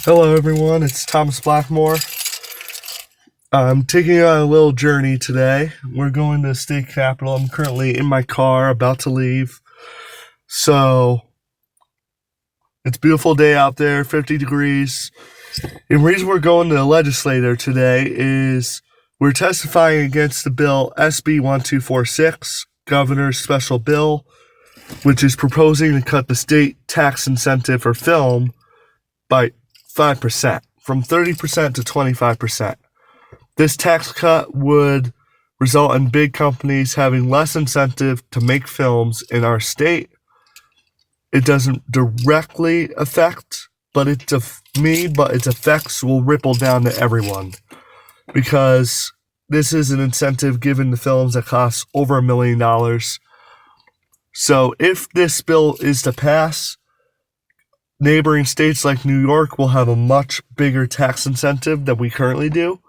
Hello everyone, it's Thomas Blackmore. I'm taking you on a little journey today. We're going to the state capitol. I'm currently in my car, about to leave. So, it's a beautiful day out there, 50 degrees. The reason we're going to the legislature today is we're testifying against the bill SB 1246, Governor's Special Bill, which is proposing to cut the state tax incentive for film by 5%, from 30% to 25%. This tax cut would result in big companies having less incentive to make films in our state. It doesn't directly affect me, but its effects will ripple down to everyone, because this is an incentive given to films that cost over $1 million. So if this bill is to pass, neighboring states like New York will have a much bigger tax incentive than we currently do.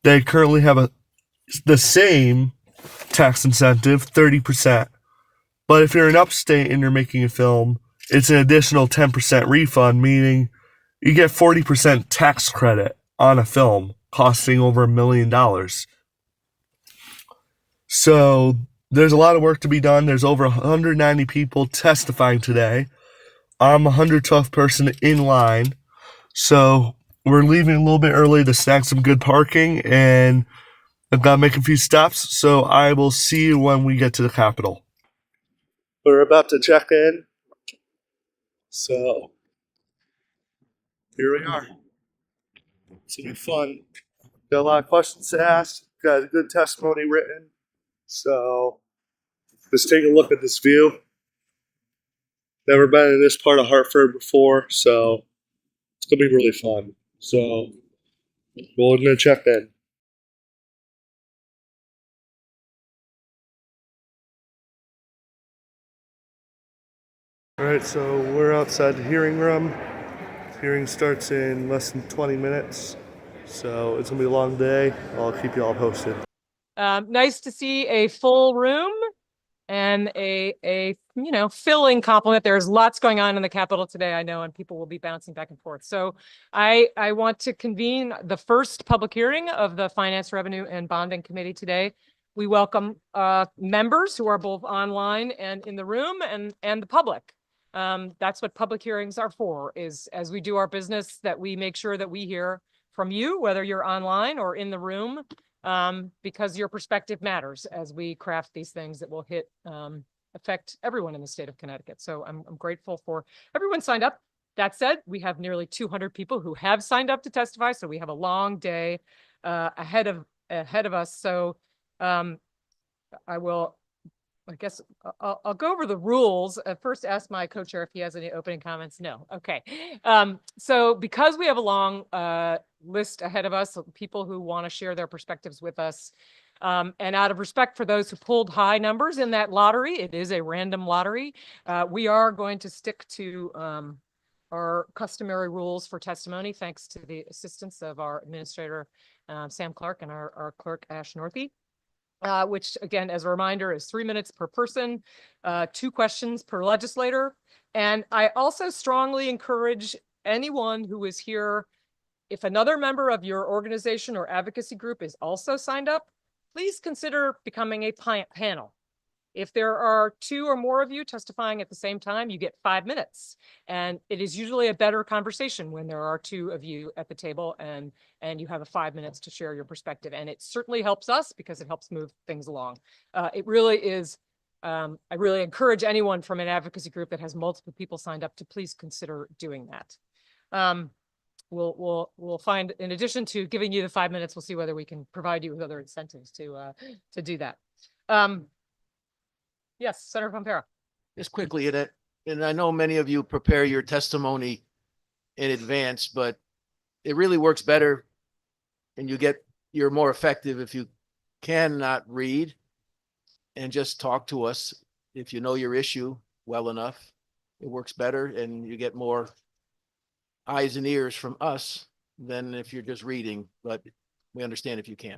They currently have the same tax incentive, 30%. But if you're in upstate and you're making a film, it's an additional 10% refund, meaning you get 40% tax credit on a film costing over $1 million. So there's a lot of work to be done. There's over 190 people testifying today. I'm 112th person in line. So we're leaving a little bit early to snag some good parking, and I've got to make a few stops. So I will see you when we get to the Capitol. We're about to check in. So here we are. It's going to be fun. Got a lot of questions to ask. Got a good testimony written. So just take a look at this view. Never been in this part of Hartford before, so it's going to be really fun. So we're going to check in. All right, so we're outside the hearing room. Hearing starts in less than 20 minutes, so it's going to be a long day. I'll keep you all posted. Nice to see a full room and a filling complement. There's lots going on in the Capitol today, I know, and people will be bouncing back and forth. So I want to convene the first public hearing of the Finance, Revenue, and Bonding Committee today. We welcome members who are both online and in the room, and the public. That's what public hearings are for, is as we do our business, that we make sure that we hear from you, whether you're online or in the room, because your perspective matters as we craft these things that will affect everyone in the state of Connecticut. So I'm grateful for everyone signed up. That said, we have nearly 200 people who have signed up to testify, so we have a long day ahead of us. So I guess I'll go over the rules. First, ask my co-chair if he has any opening comments. No. Okay. So because we have a long list ahead of us of people who want to share their perspectives with us, and out of respect for those who pulled high numbers in that lottery, it is a random lottery, we are going to stick to our customary rules for testimony, thanks to the assistance of our administrator, Sam Clark, and our clerk, Ash Northey. Which, again, as a reminder, is 3 minutes per person, 2 questions per legislator. And I also strongly encourage anyone who is here, if another member of your organization or advocacy group is also signed up, please consider becoming a panel. If there are 2 or more of you testifying at the same time, you get 5 minutes. And it is usually a better conversation when there are 2 of you at the table and you have 5 minutes to share your perspective. And it certainly helps us because it helps move things along. It really is. I really encourage anyone from an advocacy group that has multiple people signed up to please consider doing that. We'll find, in addition to giving you the 5 minutes, we'll see whether we can provide you with other incentives to do that. Yes, Senator Pompera. Just quickly, and I know many of you prepare your testimony in advance, but it really works better and you're more effective if you cannot read and just talk to us. If you know your issue well enough, it works better and you get more eyes and ears from us than if you're just reading, but we understand if you can.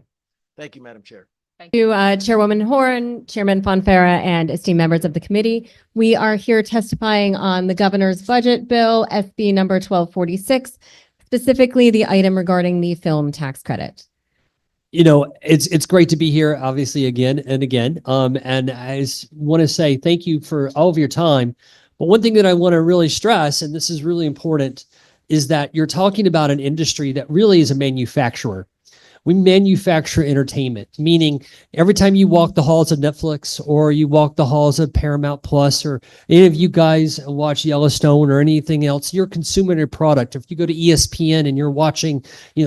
Thank you, Madam Chair. Thank you, Chairwoman Horn, Chairman Fonfera, and esteemed members of the committee. We are here testifying on the governor's budget bill, SB number 1246, specifically the item regarding the film tax credit. It's great to be here, obviously, again and again. And I want to say thank you for all of your time. But one thing that I want to really stress, and this is really important, is that you're talking about an industry that really is a manufacturer. We manufacture entertainment, meaning every time you walk the halls of Netflix or you walk the halls of Paramount Plus, or any of you guys watch Yellowstone or anything else, you're consuming a product. If you go to ESPN and you're watching,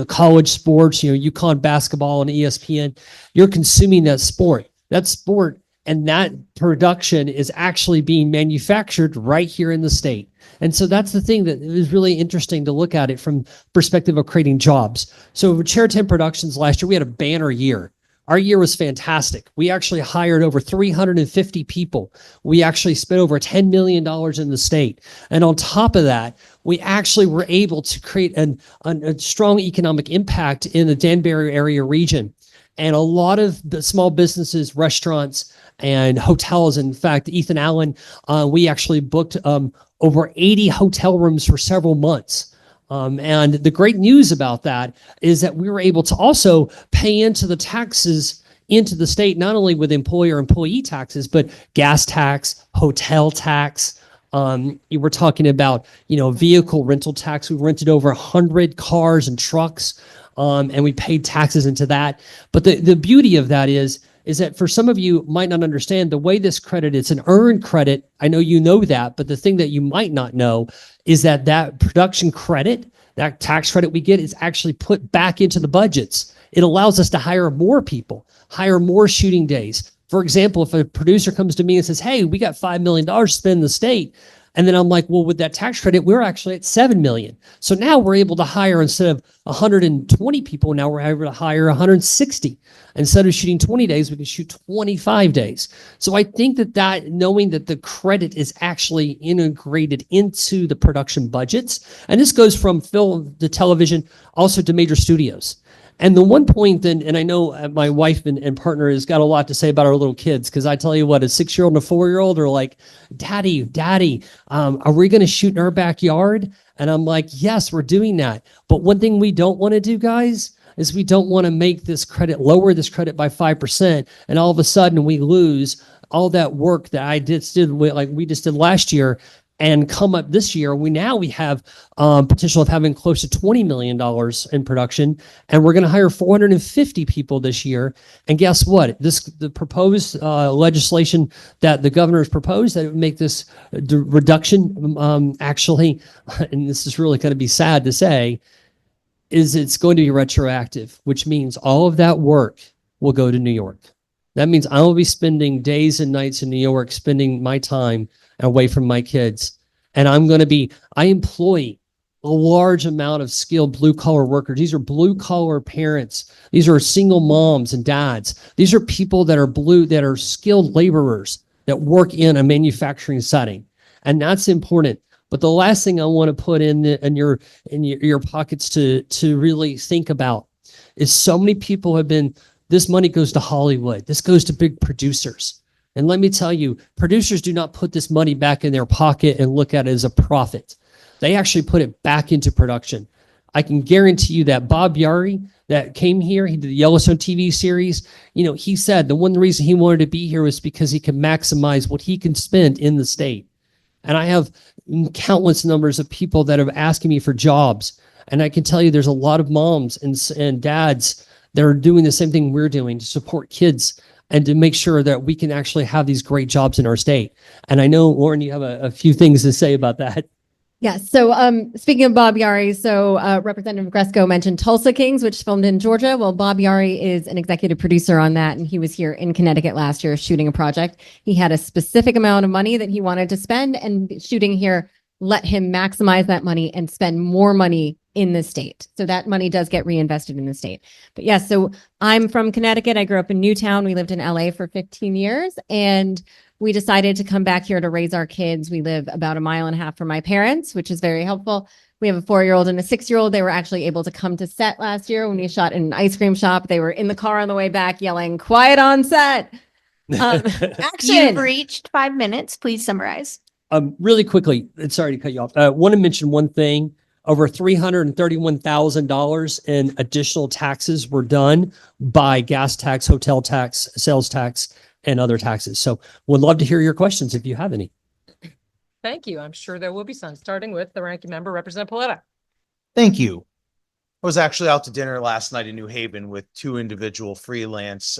college sports, UConn basketball on ESPN, you're consuming that sport. That sport and that production is actually being manufactured right here in the state. And so that's the thing that is really interesting to look at it from perspective of creating jobs. So with Chair 10 Productions last year, we had a banner year. Our year was fantastic. We actually hired over 350 people. We actually spent over $10 million in the state. And on top of that, we actually were able to create a strong economic impact in the Danbury area region. And a lot of the small businesses, restaurants, and hotels. In fact, Ethan Allen, we actually booked over 80 hotel rooms for several months. And the great news about that is that we were able to also pay into the taxes into the state, not only with employee taxes, but gas tax, hotel tax. You were talking about, vehicle rental tax. We rented over 100 cars and trucks, and we paid taxes into that. But the beauty of that is that for some of you might not understand the way this credit, it's an earned credit. I know you know that, but the thing that you might not know is that production credit, that tax credit we get, is actually put back into the budgets. It allows us to hire more people, hire more shooting days. For example, if a producer comes to me and says, hey, we got $5 million to spend in the state, and then I'm like, well, with that tax credit, we're actually at 7 million. So now we're able to hire, instead of 120 people, now we're able to hire 160. Instead of shooting 20 days, we can shoot 25 days. So I think that knowing that the credit is actually integrated into the production budgets, and this goes from film to television, also to major studios. And the one point then, and I know my wife and partner has got a lot to say about our little kids, because I tell you what, a 6-year-old and a 4-year-old are like, Daddy, are we going to shoot in our backyard? And I'm like, yes, we're doing that. But one thing we don't want to do, guys, is we don't want to make this credit, lower this credit by 5%, and all of a sudden we lose all that work that we just did last year. And come up this year, we have potential of having close to $20 million in production, and we're going to hire 450 people this year. And guess what? The proposed legislation that the governor has proposed, that it would make this reduction actually, and this is really going to be sad to say, is it's going to be retroactive, which means all of that work will go to New York. That means I will be spending days and nights in New York, spending my time away from my kids. And I employ a large amount of skilled blue collar workers. These are blue collar parents. These are single moms and dads. These are people that are skilled laborers that work in a manufacturing setting. And that's important. But the last thing I want to put in your pockets to really think about is so many people this money goes to Hollywood. This goes to big producers. And let me tell you, producers do not put this money back in their pocket and look at it as a profit. They actually put it back into production. I can guarantee you that Bob Yari, that came here, he did the Yellowstone TV series, he said the one reason he wanted to be here was because he can maximize what he can spend in the state. And I have countless numbers of people that have asked me for jobs. And I can tell you there's a lot of moms and dads that are doing the same thing we're doing to support kids and to make sure that we can actually have these great jobs in our state. And I know, Lauren, you have a few things to say about that. Yes. So speaking of Bob Yari, Representative Gresco mentioned Tulsa Kings, which filmed in Georgia. Well, Bob Yari is an executive producer on that, and he was here in Connecticut last year shooting a project. He had a specific amount of money that he wanted to spend, and shooting here let him maximize that money and spend more money in the state. So that money does get reinvested in the state. But yes, so I'm from Connecticut. I grew up in Newtown. We lived in LA for 15 years, and we decided to come back here to raise our kids. We live about 1.5 miles from my parents, which is very helpful. We have a 4-year-old and a 6-year-old. They were actually able to come to set last year when we shot in an ice cream shop. They were in the car on the way back yelling, "Quiet on set." Action. You've reached 5 minutes. Please summarize. Really quickly, and sorry to cut you off. I want to mention one thing. Over $331,000 in additional taxes were done by gas tax, hotel tax, sales tax, and other taxes. So would love to hear your questions if you have any. Thank you. I'm sure there will be some, starting with the ranking member, Representative Paletta. Thank you. I was actually out to dinner last night in New Haven with two individual freelance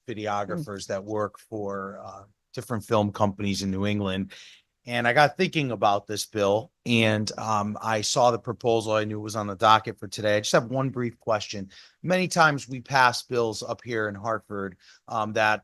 videographers that work for different film companies in New England. And I got thinking about this bill, and I saw the proposal. I knew it was on the docket for today. I just have one brief question. Many times we pass bills up here in Hartford that,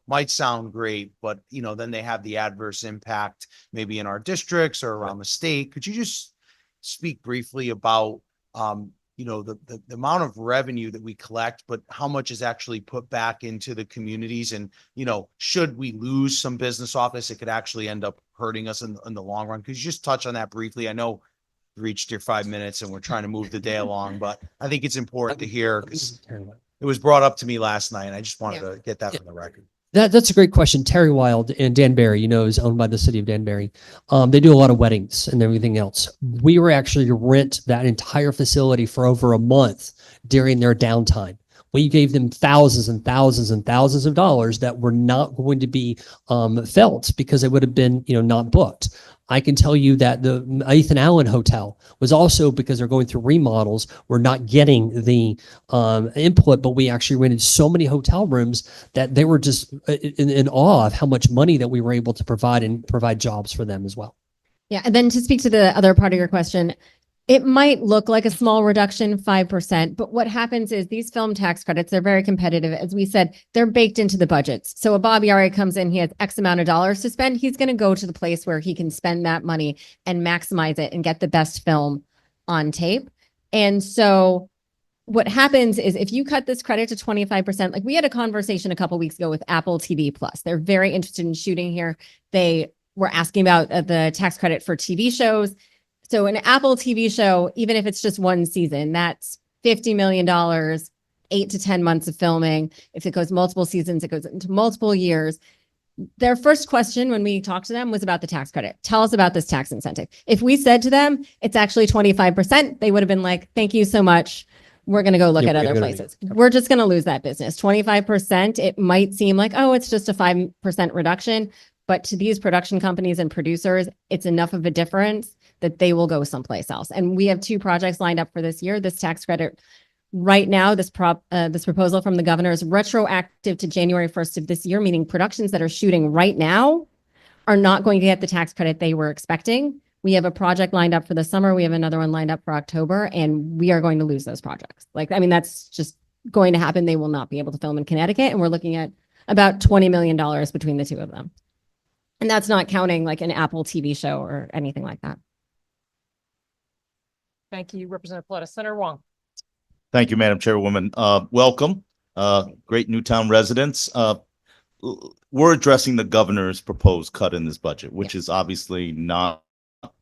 might sound great, but, then they have the adverse impact maybe in our districts or around the state. Could you just speak briefly about, the amount of revenue that we collect, but how much is actually put back into the communities? And, should we lose some business off this, it could actually end up hurting us in the long run. Could you just touch on that briefly? I know you reached your 5 minutes and we're trying to move the day along, but I think it's important to hear because it was brought up to me last night and I just wanted to get that on the record. That's a great question. Terry Wild and Danbury, is owned by the city of Danbury. They do a lot of weddings and everything else. We were actually to rent that entire facility for over a month during their downtime. We gave them thousands and thousands and thousands of dollars that were not going to be felt because they would have been, not booked. I can tell you that the Ethan Allen Hotel was also, because they're going through remodels, we're not getting the input, but we actually rented so many hotel rooms that they were just in awe of how much money that we were able to provide and provide jobs for them as well. Yeah, and then to speak to the other part of your question, it might look like a small reduction, 5%, but what happens is these film tax credits, they're very competitive. As we said, they're baked into the budgets. So a Bob Yari comes in, he has X amount of dollars to spend. He's going to go to the place where he can spend that money and maximize it and get the best film on tape. And so what happens is if you cut this credit to 25%, like we had a conversation a couple of weeks ago with Apple TV Plus. They're very interested in shooting here. They were asking about the tax credit for TV shows. So an Apple TV show, even if it's just one season, that's $50 million, 8 to 10 months of filming. If it goes multiple seasons, it goes into multiple years. Their first question when we talked to them was about the tax credit. Tell us about this tax incentive. If we said to them, it's actually 25%, they would have been like, thank you so much. We're going to go look at other places. We're just going to lose that business. 25%, it might seem like, oh, it's just a 5% reduction. But to these production companies and producers, it's enough of a difference that they will go someplace else. And we have 2 projects lined up for this year. This tax credit right now, this proposal from the governor is retroactive to January 1st of this year, meaning productions that are shooting right now are not going to get the tax credit they were expecting. We have a project lined up for the summer. We have another one lined up for October, and we are going to lose those projects. That's just going to happen. They will not be able to film in Connecticut. And we're looking at about $20 million between the 2 of them. And that's not counting like an Apple TV show or anything like that. Thank you, Representative Paletta. Senator Wong. Thank you, Madam Chairwoman. Welcome, great Newtown residents. We're addressing the governor's proposed cut in this budget, which is obviously not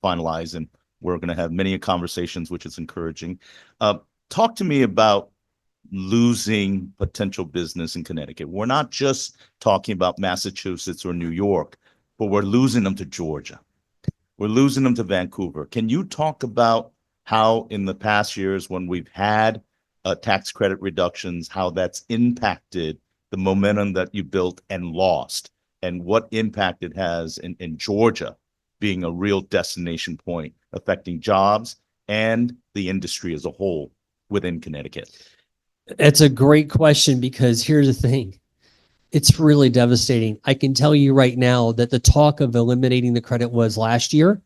finalized, and we're going to have many conversations, which is encouraging. Talk to me about losing potential business in Connecticut. We're not just talking about Massachusetts or New York, but we're losing them to Georgia. We're losing them to Vancouver. Can you talk about how in the past years when we've had tax credit reductions, how that's impacted the momentum that you built and lost, and what impact it has in Georgia being a real destination point affecting jobs and the industry as a whole within Connecticut? It's a great question because here's the thing. It's really devastating. I can tell you right now that the talk of eliminating the credit was last year.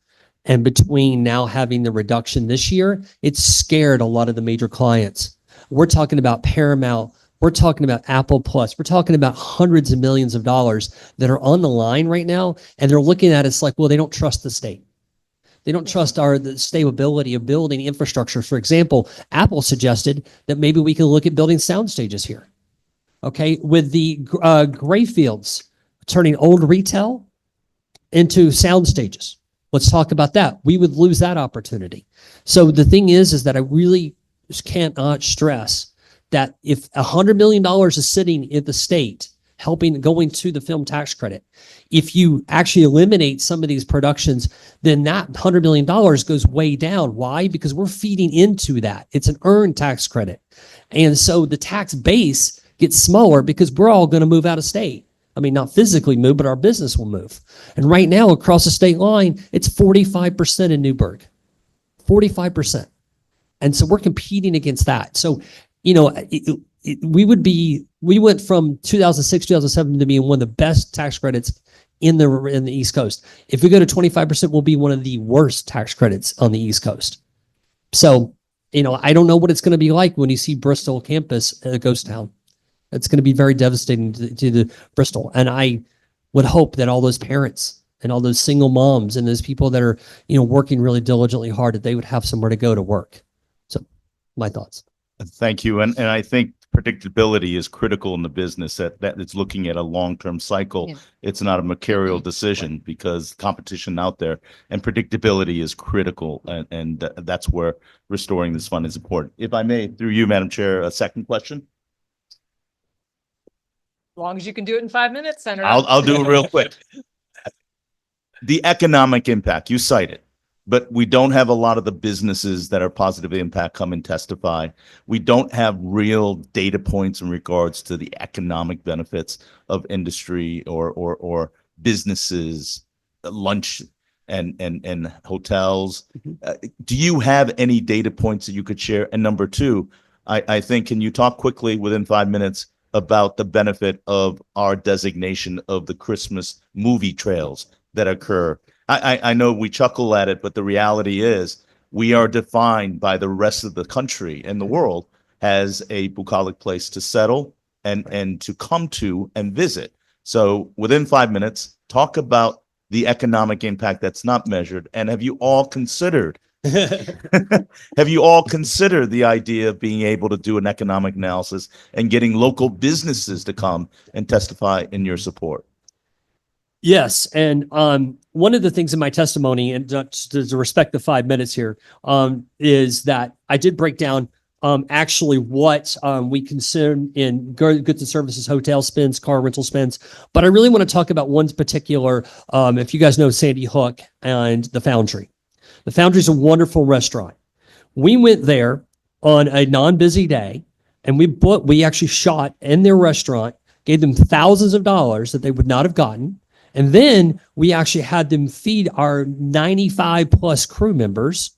And between now having the reduction this year, it scared a lot of the major clients. We're talking about Paramount. We're talking about Apple Plus. We're talking about hundreds of millions of dollars that are on the line right now. And they're looking at us like, well, they don't trust the state. They don't trust the stability of building infrastructure. For example, Apple suggested that maybe we can look at building sound stages here. Okay, with the Grayfields turning old retail into sound stages. Let's talk about that. We would lose that opportunity. So the thing is that I really just cannot stress that if $100 million is sitting in the state going to the film tax credit. If you actually eliminate some of these productions, then that $100 million goes way down. Why? Because we're feeding into that. It's an earned tax credit. And so the tax base gets smaller because we're all going to move out of state. I mean, not physically move, but our business will move. And right now, across the state line, it's 45% in Newburgh, 45%. And so we're competing against that. So, you know, we went from 2006, 2007 to being one of the best tax credits in the East Coast. If we go to 25%, we'll be one of the worst tax credits on the East Coast. So, you know, I don't know what it's going to be like when you see Bristol campus a ghost town. It's going to be very devastating to the Bristol. And I would hope that all those parents and all those single moms and those people that are, you know, working really diligently hard, that they would have somewhere to go to work. So my thoughts. Thank you. And I think predictability is critical in the business that it's looking at a long-term cycle. Yeah. It's not a mercurial decision because competition out there, and predictability is critical. And that's where restoring this fund is important. If I may, through you, Madam Chair, a second question. As long as you can do it in 5 minutes, Senator. I'll do it real quick. The economic impact, you cite it, but we don't have a lot of the businesses that are positive impact come and testify. We don't have real data points in regards to the economic benefits of industry or businesses, lunch and hotels. Do you have any data points that you could share? And number two, I think, can you talk quickly within 5 minutes about the benefit of our designation of the Christmas movie trails that occur? I know we chuckle at it, but the reality is we are defined by the rest of the country and the world as a bucolic place to settle and to come to and visit. So within 5 minutes, talk about the economic impact that's not measured. And have you all considered the idea of being able to do an economic analysis and getting local businesses to come and testify in your support? Yes. And one of the things in my testimony, and to respect the 5 minutes here, is that I did break down actually what we consume in goods and services, hotel spends, car rental spends. But I really want to talk about one particular, if you guys know Sandy Hook and the Foundry. The Foundry is a wonderful restaurant. We went there on a non-busy day, and we actually shot in their restaurant, gave them thousands of dollars that they would not have gotten. And then we actually had them feed our 95 plus crew members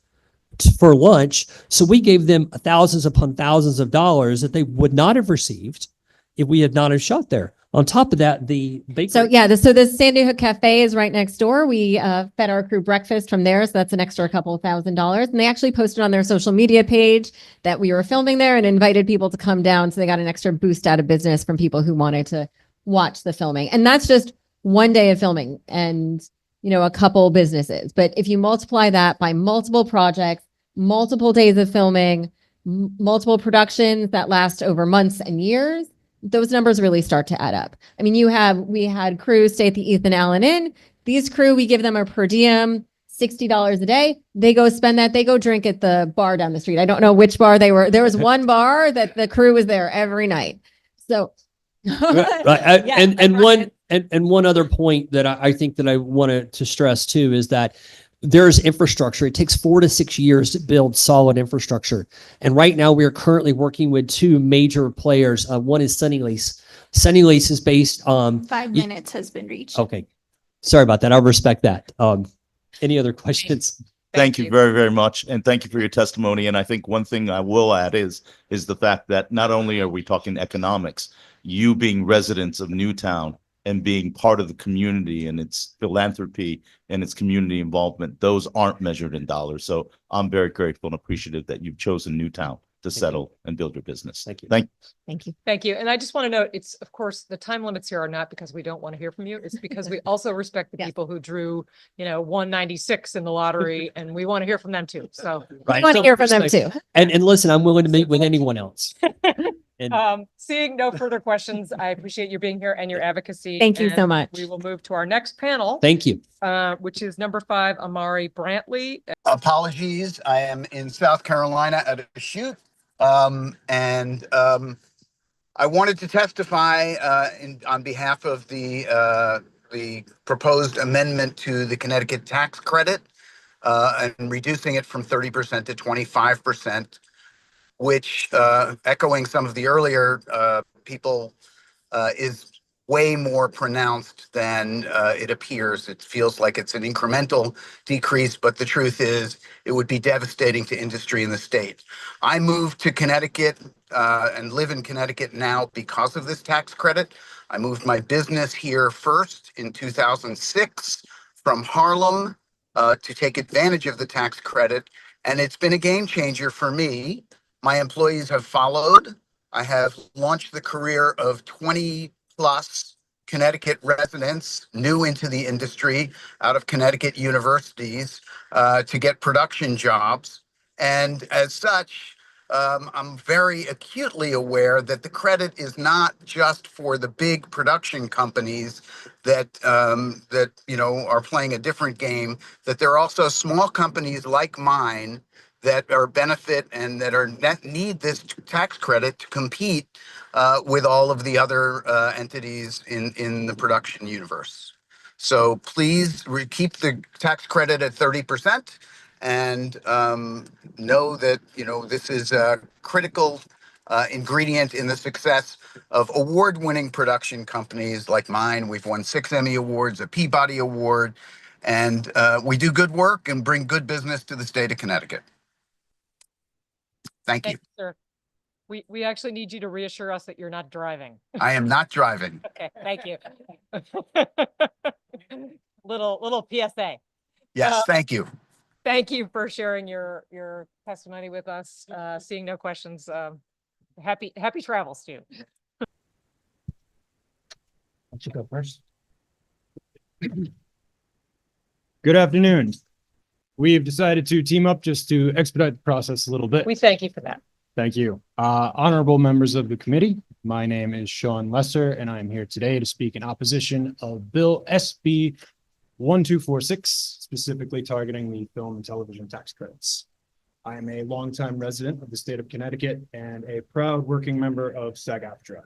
for lunch. So we gave them thousands upon thousands of dollars that they would not have received if we had not have shot there. On top of that, the bakery. So yeah, so the Sandy Hook Cafe is right next door. We fed our crew breakfast from there, so that's an extra couple of $1,000s. And they actually posted on their social media page that we were filming there and invited people to come down, so they got an extra boost out of business from people who wanted to watch the filming. And that's just one day of filming and, you know, a couple businesses. But if you multiply that by multiple projects, multiple days of filming, multiple productions that last over months and years, those numbers really start to add up. I mean, we had crew stay at the Ethan Allen Inn. These crew, we give them a per diem, $60 a day. They go spend that. They go drink at the bar down the street. I don't know which bar they were. There was one bar that the crew was there every night. So, right. And one other point that I think that I wanted to stress too is that there's infrastructure. It takes 4 to 6 years to build solid infrastructure. And right now we are currently working with two major players. One is Sunny Lease. Sunny Lease is based on 5 minutes has been reached. Okay. Sorry about that. I'll respect that. Any other questions? Thank you very, very much. And thank you for your testimony. And I think one thing I will add is the fact that not only are we talking economics, you being residents of Newtown and being part of the community and its philanthropy and its community involvement, those aren't measured in dollars. So I'm very grateful and appreciative that you've chosen Newtown to settle and build your business. Thank you. thank you. Thank you. And I just want to note, it's, of course, the time limits here are not because we don't want to hear from you. It's because we also respect the Yes. people who drew, 196 in the lottery, and we want to hear from them too. So, We want to hear from them too. And listen, I'm willing to meet with anyone else. And seeing no further questions, I appreciate you being here and your advocacy. Thank you so and much. We will move to our next panel, thank you. which is number 5, Amari Brantley. Apologies. I am in South Carolina at a shoot. I wanted to testify on behalf of the proposed amendment to the Connecticut tax credit and reducing it from 30% to 25%, which, echoing some of the earlier people, is way more pronounced than it appears. It feels like it's an incremental decrease, but the truth is it would be devastating to industry in the state. I moved to Connecticut and live in Connecticut now because of this tax credit. I moved my business here first in 2006 from Harlem to take advantage of the tax credit, and it's been a game changer for me. My employees have followed. I have launched the career of 20 plus Connecticut residents new into the industry out of Connecticut universities to get production jobs. And as such, I'm very acutely aware that the credit is not just for the big production companies that are playing a different game. That there are also small companies like mine that are benefit and that need this tax credit to compete with all of the other entities in the production universe. So please keep the tax credit at 30%, and know that this is a critical ingredient in the success of award-winning production companies like mine. We've won 6 Emmy Awards, a Peabody Award, and we do good work and bring good business to the state of Connecticut. Thank you. Thank you, sir. We actually need you to reassure us that you're not driving. I am not driving. Okay, thank you. Little PSA. Yes, thank you. Thank you for sharing your testimony with us. Seeing no questions, happy travels to you. I should go first. Good afternoon. We've decided to team up just to expedite the process a little bit. We thank you for that. Thank you. Honorable members of the committee, my name is Sean Lesser, and I am here today to speak in opposition of Bill SB 1246, specifically targeting the film and television tax credits. I am a longtime resident of the state of Connecticut and a proud working member of SAG-AFTRA.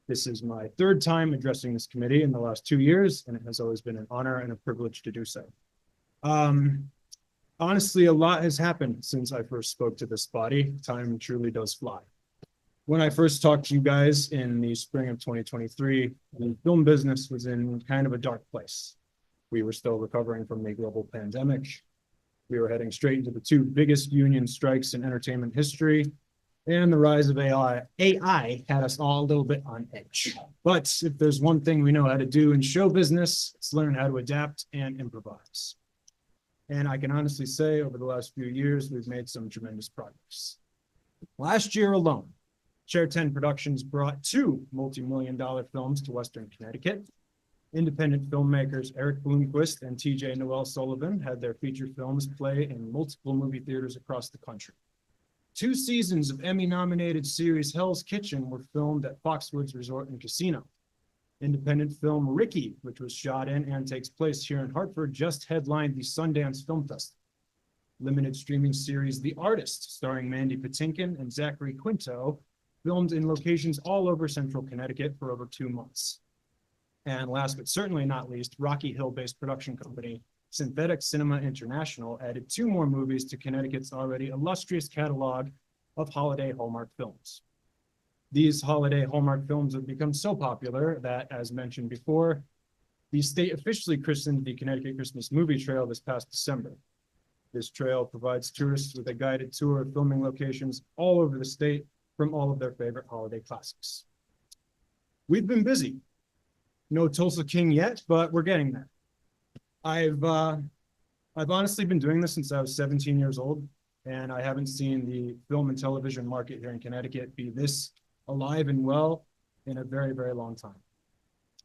This is my 3rd time addressing this committee in the last 2 years, and it has always been an honor and a privilege to do so. Honestly, a lot has happened since I first spoke to this body. Time truly does fly. When I first talked to you guys in the spring of 2023, the film business was in kind of a dark place. We were still recovering from the global pandemic. We were heading straight into the 2 biggest union strikes in entertainment history, and the rise of AI had us all a little bit on edge. But if there's one thing we know how to do in show business, it's learn how to adapt and improvise. And I can honestly say over the last few years, we've made some tremendous progress. Last year alone, Chair 10 Productions brought 2 multi-million-dollar films to Western Connecticut. Independent filmmakers Eric Bloomquist and TJ Noel Sullivan had their feature films play in multiple movie theaters across the country. 2 seasons of Emmy-nominated series Hell's Kitchen were filmed at Foxwoods Resort and Casino. Independent film Ricky, which was shot in and takes place here in Hartford, just headlined the Sundance Film Festival. Limited streaming series The Artist, starring Mandy Patinkin and Zachary Quinto, filmed in locations all over central Connecticut for over 2 months. And last but certainly not least, Rocky Hill-based production company Synthetic Cinema International added 2 more movies to Connecticut's already illustrious catalog of holiday Hallmark films. These holiday Hallmark films have become so popular that, as mentioned before, the state officially christened the Connecticut Christmas Movie Trail this past December. This trail provides tourists with a guided tour of filming locations all over the state from all of their favorite holiday classics. We've been busy. No Tulsa King yet, but we're getting there. I've honestly been doing this since I was 17 years old, and I haven't seen the film and television market here in Connecticut be this alive and well in a very, very long time,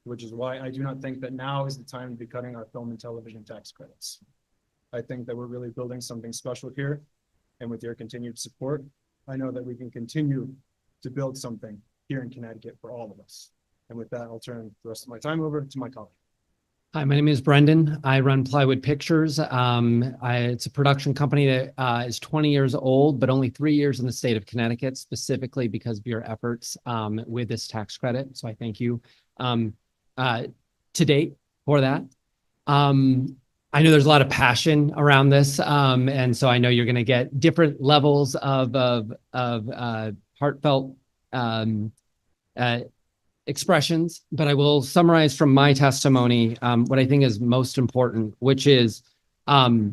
which is why I do not think that now is the time to be cutting our film and television tax credits. I think that we're really building something special here, and with your continued support, I know that we can continue to build something here in Connecticut for all of us. And with that, I'll turn the rest of my time over to my colleague. Hi, my name is Brendan. I run Plywood Pictures. It's a production company that is 20 years old, but only 3 years in the state of Connecticut, specifically because of your efforts with this tax credit. So I thank you to date for that. I know there's a lot of passion around this, and so I know you're going to get different levels of heartfelt expressions, but I will summarize from my testimony what I think is most important, which is a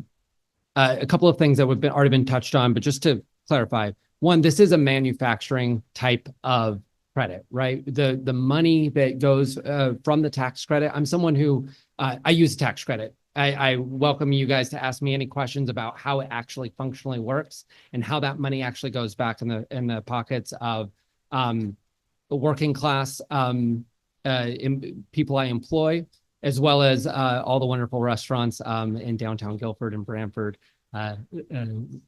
couple of things that have already been touched on, but just to clarify, one, this is a manufacturing type of credit, right? The money that goes from the tax credit. I'm someone who I use tax credit. I welcome you guys to ask me any questions about how it actually functionally works and how that money actually goes back in the pockets of the working class people I employ, as well as all the wonderful restaurants in downtown Guilford and Branford.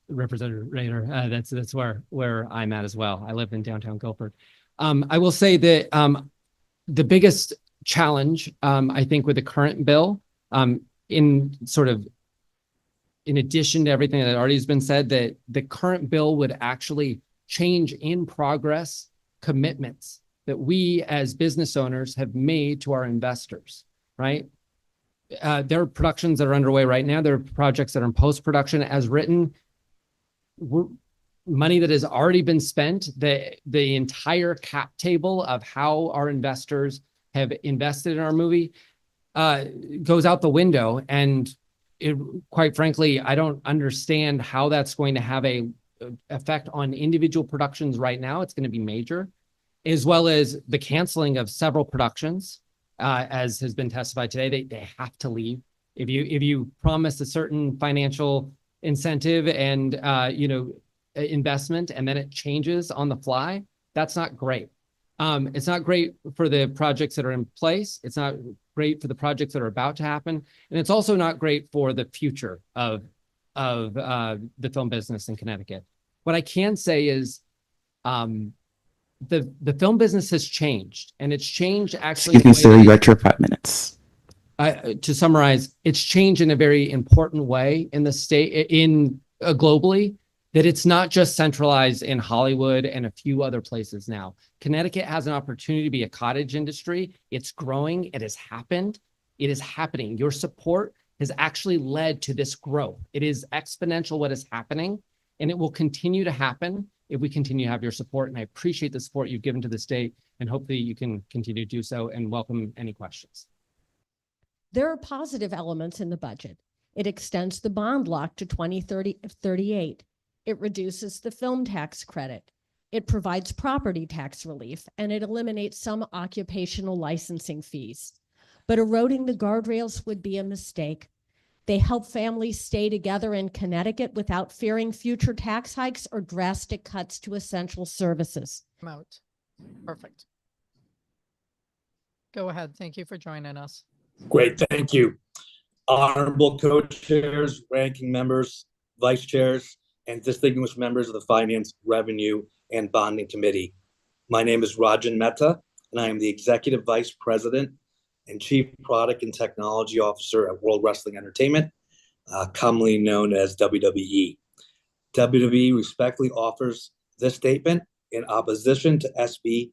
Representative Rader, that's where I'm at as well. I live in downtown Guilford. I will say that the biggest challenge, I think, with the current bill, in addition to everything that already has been said, that the current bill would actually change in progress commitments that we as business owners have made to our investors, right? There are productions that are underway right now. There are projects that are in post-production as written. Money that has already been spent, the entire cap table of how our investors have invested in our movie goes out the window. And quite frankly, I don't understand how that's going to have a effect on individual productions right now. It's going to be major, as well as the canceling of several productions, as has been testified today. They have to leave. If you promise a certain financial incentive and investment, and then it changes on the fly, that's not great. It's not great for the projects that are in place. It's not great for the projects that are about to happen, and it's also not great for the future of the film business in Connecticut. What I can say is, the film business has changed, and it's changed actually. Excuse me, sir, you got your 5 minutes. To summarize, it's changed in a very important way in the state, globally, that it's not just centralized in Hollywood and a few other places now. Connecticut has an opportunity to be a cottage industry. It's growing. It has happened. It is happening. Your support has actually led to this growth. It is exponential what is happening, and it will continue to happen if we continue to have your support. And I appreciate the support you've given to the state, and hopefully you can continue to do so, and welcome any questions. There are positive elements in the budget. It extends the bond lock to 2038. It reduces the film tax credit. It provides property tax relief, and it eliminates some occupational licensing fees. But eroding the guardrails would be a mistake. They help families stay together in Connecticut without fearing future tax hikes or drastic cuts to essential services. Out. Perfect. Go ahead. Thank you for joining us. Great, thank you. Honorable co-chairs, ranking members, vice chairs, and distinguished members of the Finance, Revenue, and Bonding Committee. My name is Rajan Mehta, and I am the Executive Vice President and Chief Product and Technology Officer at World Wrestling Entertainment, commonly known as WWE. WWE respectfully offers this statement in opposition to SB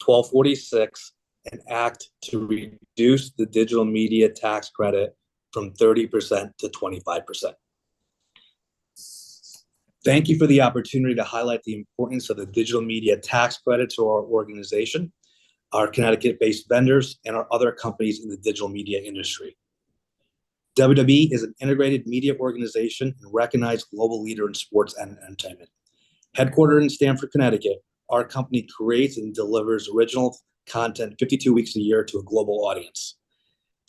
1246, an act to reduce the digital media tax credit from 30% to 25%. Thank you for the opportunity to highlight the importance of the digital media tax credit to our organization, our Connecticut-based vendors, and our other companies in the digital media industry. WWE is an integrated media organization and recognized global leader in sports and entertainment. Headquartered in Stamford, Connecticut, our company creates and delivers original content 52 weeks a year to a global audience.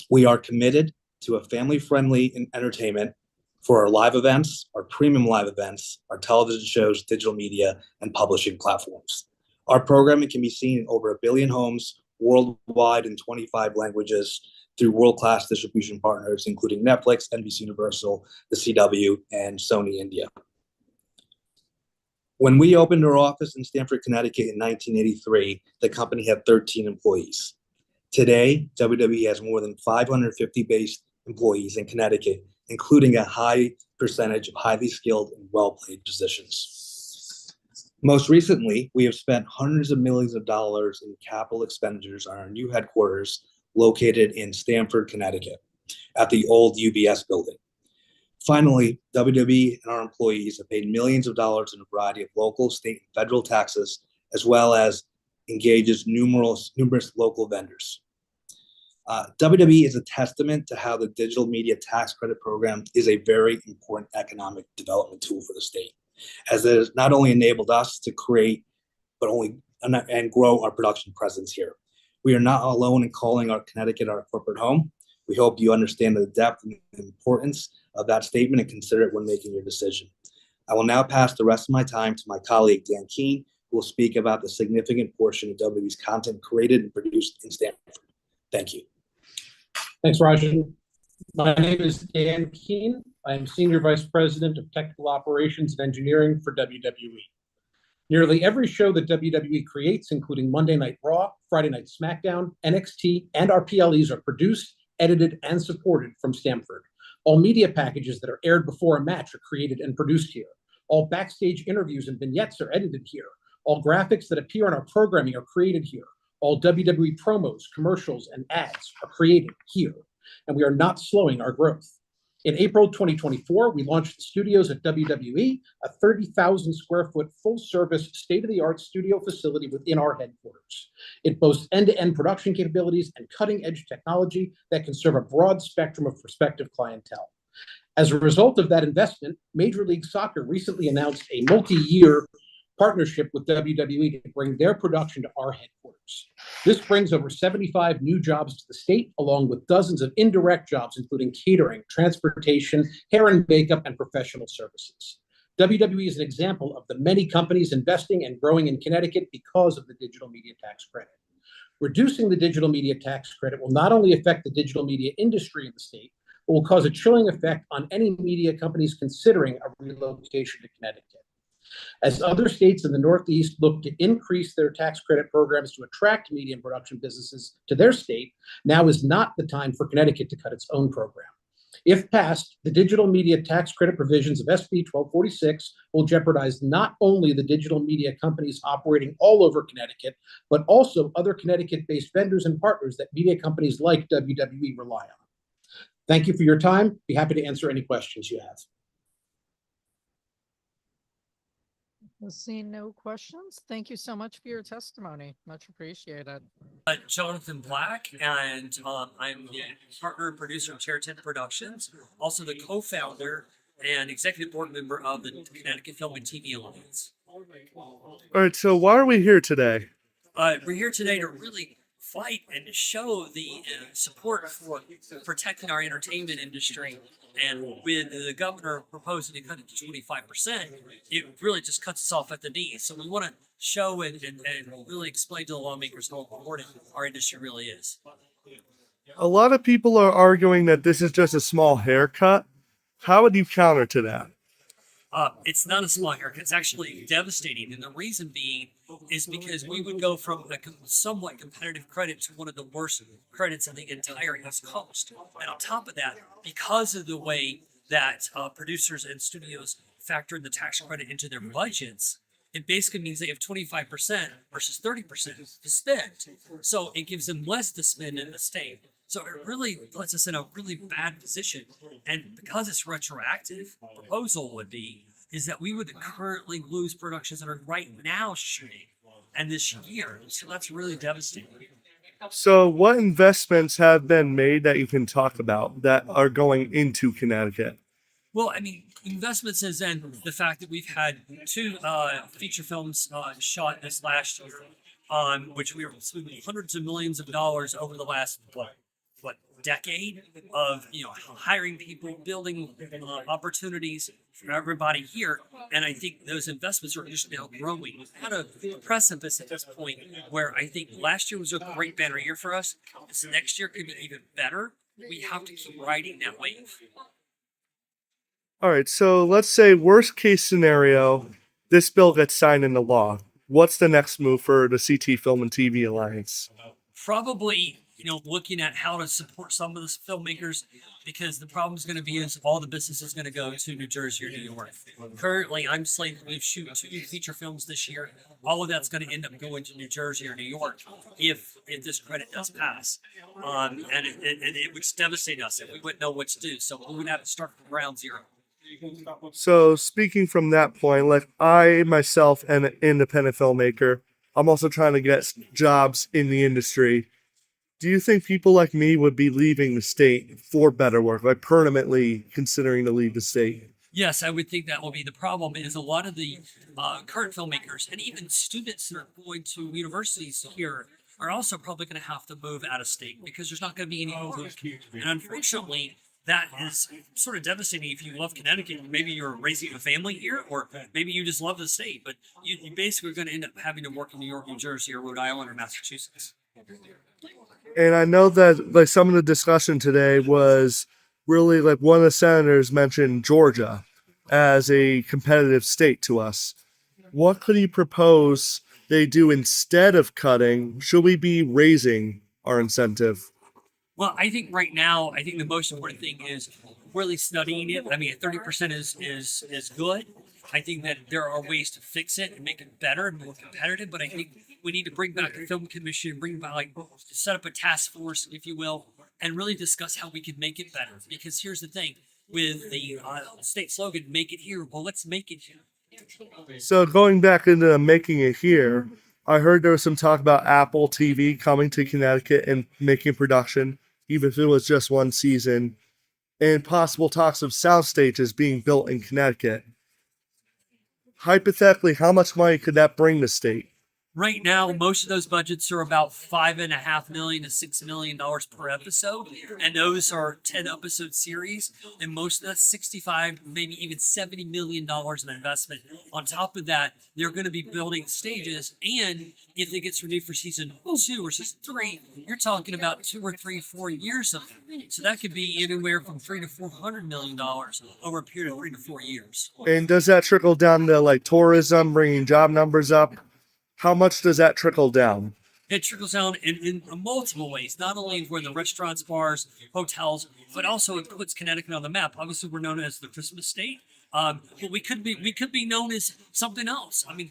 We are committed to a family-friendly entertainment for our live events, our premium live events, our television shows, digital media, and publishing platforms. Our programming can be seen in over 1 billion homes worldwide in 25 languages through world-class distribution partners, including Netflix, NBC Universal, the CW, and Sony India. When we opened our office in Stamford, Connecticut in 1983, the company had 13 employees. Today, WWE has more than 550 base employees in Connecticut, including a high percentage of highly skilled and well-paid positions. Most recently, we have spent hundreds of millions of dollars in capital expenditures on our new headquarters located in Stamford, Connecticut, at the old UBS building. Finally, WWE and our employees have paid millions of dollars in a variety of local, state, and federal taxes, as well as engages numerous local vendors. WWE is a testament to how the digital media tax credit program is a very important economic development tool for the state, as it has not only enabled us to create, and grow our production presence here. We are not alone in calling our Connecticut our corporate home. We hope you understand the depth and importance of that statement and consider it when making your decision. I will now pass the rest of my time to my colleague, Dan Keene, who will speak about the significant portion of WWE's content created and produced in Stamford. Thank you. Thanks, Rajan. My name is Dan Keene. I am Senior Vice President of Technical Operations and Engineering for WWE. Nearly every show that WWE creates, including Monday Night Raw, Friday Night SmackDown, NXT, and our PLEs are produced, edited, and supported from Stamford. All media packages that are aired before a match are created and produced here. All backstage interviews and vignettes are edited here. All graphics that appear in our programming are created here. All WWE promos, commercials, and ads are created here. And we are not slowing our growth. In April 2024, we launched the studios at WWE, a 30,000 square foot full service state-of-the-art studio facility within our headquarters. It boasts end-to-end production capabilities and cutting-edge technology that can serve a broad spectrum of prospective clientele. As a result of that investment, Major League Soccer recently announced a multi-year partnership with WWE to bring their production to our headquarters. This brings over 75 new jobs to the state, along with dozens of indirect jobs, including catering, transportation, hair and makeup, and professional services. WWE is an example of the many companies investing and growing in Connecticut because of the digital media tax credit. Reducing the digital media tax credit will not only affect the digital media industry in the state, but will cause a chilling effect on any media companies considering a relocation to Connecticut. As other states in the Northeast look to increase their tax credit programs to attract media and production businesses to their state, now is not the time for Connecticut to cut its own program. If passed, the digital media tax credit provisions of SB 1246 will jeopardize not only the digital media companies operating all over Connecticut, but also other Connecticut-based vendors and partners that media companies like WWE rely on. Thank you for your time. Be happy to answer any questions you have. Seeing no questions, thank you so much for your testimony. Much appreciated. Jonathan Black, and I'm the partner and producer of Chair 10 Productions, also the co-founder and executive board member of the Connecticut Film and TV Alliance. All right, so why are we here today? We're here today to really fight and show the support for protecting our entertainment industry. And with the governor proposing to cut it to 25%, it really just cuts us off at the knees. So we want to show and really explain to the lawmakers how important our industry really is. A lot of people are arguing that this is just a small haircut. How would you counter to that? It's not a small haircut. It's actually devastating. And the reason being is because we would go from a somewhat competitive credit to one of the worst credits in the entire East Coast. And on top of that, because of the way that producers and studios factor in the tax credit into their budgets, it basically means they have 25% versus 30% to spend. So it gives them less to spend in the state. So it really puts us in a really bad position. And because it's retroactive, the proposal would be is that we would currently lose productions that are right now shooting and this year. So that's really devastating. So what investments have been made that you can talk about that are going into Connecticut? Well, I mean, investments is in the fact that we've had two feature films shot this last year, which we were spending hundreds of millions of dollars over the last, decade of, hiring people, building opportunities for everybody here. And I think those investments are just now growing. We've had a precipice at this point where I think last year was a great banner year for us. This next year could be even better. We have to keep riding that wave. All right, so let's say worst case scenario, this bill gets signed into law. What's the next move for the CT Film and TV Alliance? Probably looking at how to support some of the filmmakers, because the problem is going to be is all the business is going to go to New Jersey or New York. Currently, I'm slated to shoot 2 feature films this year. All of that's going to end up going to New Jersey or New York if this credit does pass. And it would devastate us if we wouldn't know what to do. So we would have to start from ground zero. So speaking from that point, like I myself am an independent filmmaker. I'm also trying to get jobs in the industry. Do you think people like me would be leaving the state for better work, like permanently considering to leave the state? Yes, I would think that will be the problem. Is a lot of the current filmmakers and even students that are going to universities here are also probably going to have to move out of state because there's not going to be any work. And unfortunately, that is sort of devastating if you love Connecticut. Maybe you're raising a family here, or maybe you just love the state, but you basically are going to end up having to work in New York, New Jersey, or Rhode Island, or Massachusetts. And I know that like some of the discussion today was really like one of the senators mentioned Georgia as a competitive state to us. What could he propose they do instead of cutting? Should we be raising our incentive? Well, I think right now, I think the most important thing is really studying it. I mean, 30% is good. I think that there are ways to fix it and make it better and more competitive, but I think we need to bring back the film commission, set up a task force, if you will, and really discuss how we can make it better. Because here's the thing, with the state slogan, make it here, well, let's make it here. So going back into making it here, I heard there was some talk about Apple TV coming to Connecticut and making production, even if it was just one season, and possible talks of sound stages being built in Connecticut. Hypothetically, how much money could that bring the state? Right now, most of those budgets are about $5.5 million to $6 million per episode, and those are 10 episode series. And most of that's 65, maybe even $70 million in investment. On top of that, they're going to be building stages, and if it gets renewed for season 2 or season 3, you're talking about 2 or 3, 4 years of it. So that could be anywhere from $300 to $400 million over a period of 3 to 4 years. And does that trickle down to like tourism, bringing job numbers up? How much does that trickle down? It trickles down in multiple ways, not only for the restaurants, bars, hotels, but also it puts Connecticut on the map. Obviously, we're known as the Christmas state, but we could be known as something else. I mean,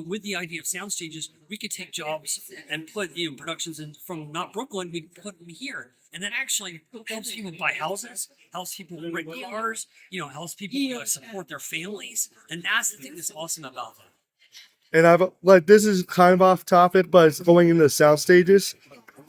with the idea of sound stages, we could take jobs and put productions in from not Brooklyn, we put them here. And that actually helps people buy houses, helps people rent cars, helps people support their families. And that's the thing that's awesome about that. And I've like this is kind of off topic, but it's going into sound stages.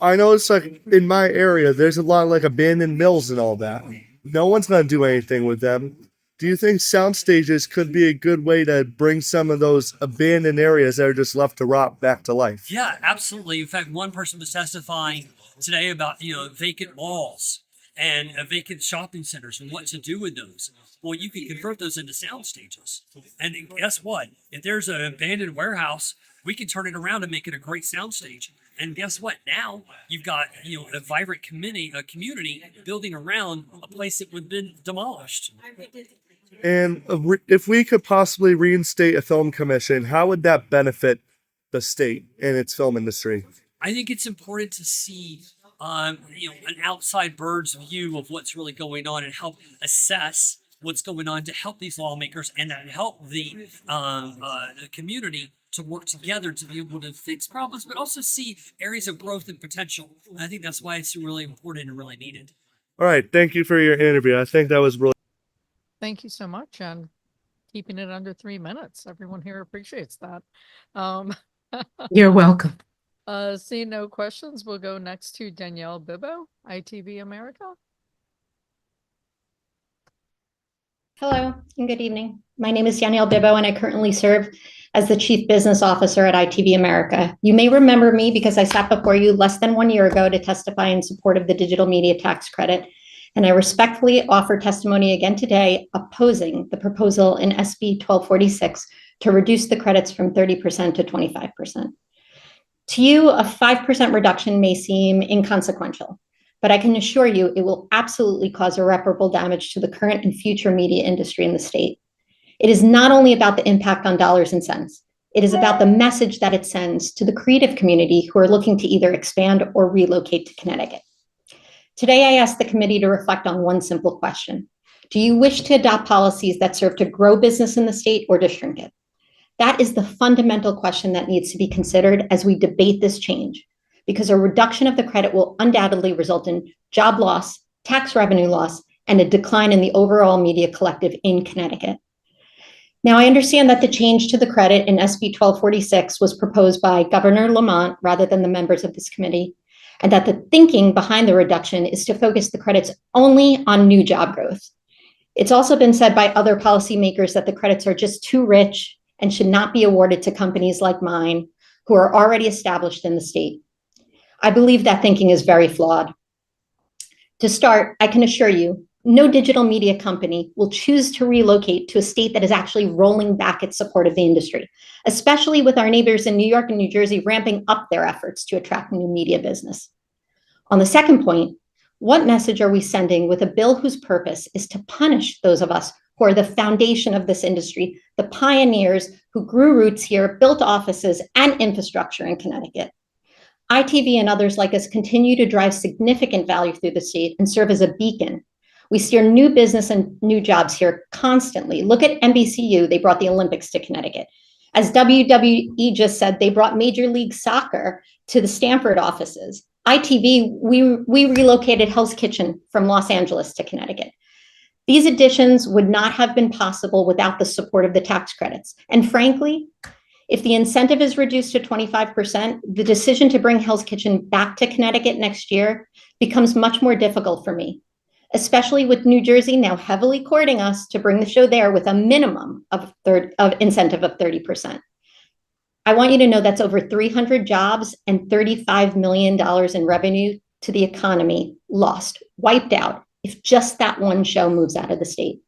I noticed like in my area, there's a lot of like abandoned mills and all that. No one's gonna do anything with them. Do you think sound stages could be a good way to bring some of those abandoned areas that are just left to rot back to life? Yeah, absolutely. In fact, one person was testifying today about vacant malls and vacant shopping centers and what to do with those. Well, you can convert those into sound stages. And guess what? If there's an abandoned warehouse, we can turn it around and make it a great sound stage. And guess what? Now you've got a vibrant community building around a place that would have been demolished. And if we could possibly reinstate a film commission, how would that benefit the state and its film industry? I think it's important to see an outside bird's view of what's really going on and help assess what's going on to help these lawmakers and to help the community to work together to be able to fix problems, but also see areas of growth and potential. And I think that's why it's really important and really needed. All right. Thank you for your interview. I think that was really. Thank you so much, and keeping it under 3 minutes. Everyone here appreciates that. You're welcome. Seeing no questions, we'll go next to Danielle Bibbo, ITV America. Hello and good evening. My name is Danielle Bibbo, and I currently serve as the Chief Business Officer at ITV America. You may remember me because I sat before you less than 1 year ago to testify in support of the digital media tax credit, and I respectfully offer testimony again today opposing the proposal in SB 1246 to reduce the credits from 30% to 25%. To you, a 5% reduction may seem inconsequential, but I can assure you it will absolutely cause irreparable damage to the current and future media industry in the state. It is not only about the impact on dollars and cents. It is about the message that it sends to the creative community who are looking to either expand or relocate to Connecticut. Today, I asked the committee to reflect on one simple question. Do you wish to adopt policies that serve to grow business in the state or to shrink it? That is the fundamental question that needs to be considered as we debate this change, because a reduction of the credit will undoubtedly result in job loss, tax revenue loss, and a decline in the overall media collective in Connecticut. Now, I understand that the change to the credit in SB 1246 was proposed by Governor Lamont rather than the members of this committee, and that the thinking behind the reduction is to focus the credits only on new job growth. It's also been said by other policymakers that the credits are just too rich and should not be awarded to companies like mine who are already established in the state. I believe that thinking is very flawed. To start, I can assure you, no digital media company will choose to relocate to a state that is actually rolling back its support of the industry, especially with our neighbors in New York and New Jersey ramping up their efforts to attract new media business. On the second point, what message are we sending with a bill whose purpose is to punish those of us who are the foundation of this industry, the pioneers who grew roots here, built offices and infrastructure in Connecticut? ITV and others like us continue to drive significant value through the state and serve as a beacon. We steer new business and new jobs here constantly. Look at NBCU, they brought the Olympics to Connecticut. As WWE just said, they brought Major League Soccer to the Stamford offices. ITV, we relocated Hell's Kitchen from Los Angeles to Connecticut. These additions would not have been possible without the support of the tax credits. And frankly, if the incentive is reduced to 25%, the decision to bring Hell's Kitchen back to Connecticut next year becomes much more difficult for me, especially with New Jersey now heavily courting us to bring the show there with a minimum of incentive of 30%. I want you to know that's over 300 jobs and $35 million in revenue to the economy lost, wiped out, if just that one show moves out of the state.